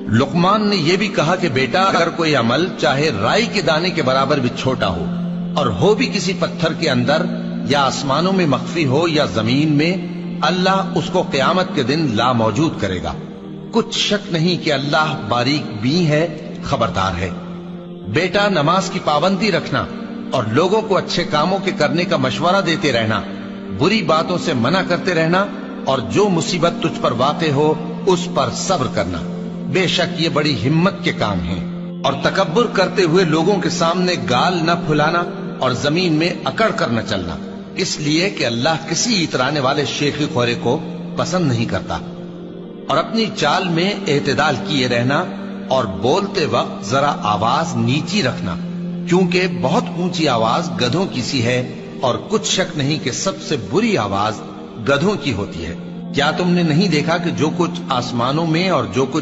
लुकमान ने यह भी कहा कि बेटा, अगर कोई अमल चाहे राई के दाने के बराबर भी छोटा हो और हो भी किसी पत्थर के अंदर या आसमानों में मख्फी हो या जमीन में, अल्लाह उसको क़यामत के दिन ला मौजूद करेगा। कुछ शक नहीं कि अल्लाह बारीक बीन है, खबरदार है। बेटा, नमाज की पाबंदी रखना और लोगों को अच्छे कामों के करने का मशवरा देते रहना, बुरी बातों से मना करते रहना और जो मुसीबत तुझ पर वाक़े हो उस पर सब्र करना। बेशक ये बड़ी हिम्मत के काम हैं। और तकब्बुर करते हुए लोगों के सामने गाल न फुलाना और जमीन में अकड़ कर न चलना, इसलिए कि अल्लाह किसी इतराने वाले शेखी खोरे को पसंद नहीं करता। और अपनी चाल में एतदाल किए रहना और बोलते वक्त जरा आवाज नीची रखना, क्योंकि बहुत ऊंची आवाज गधों की सी है और कुछ शक नहीं कि सबसे बुरी आवाज गधों की होती है। क्या तुमने नहीं देखा कि जो कुछ आसमानों में और जो कुछ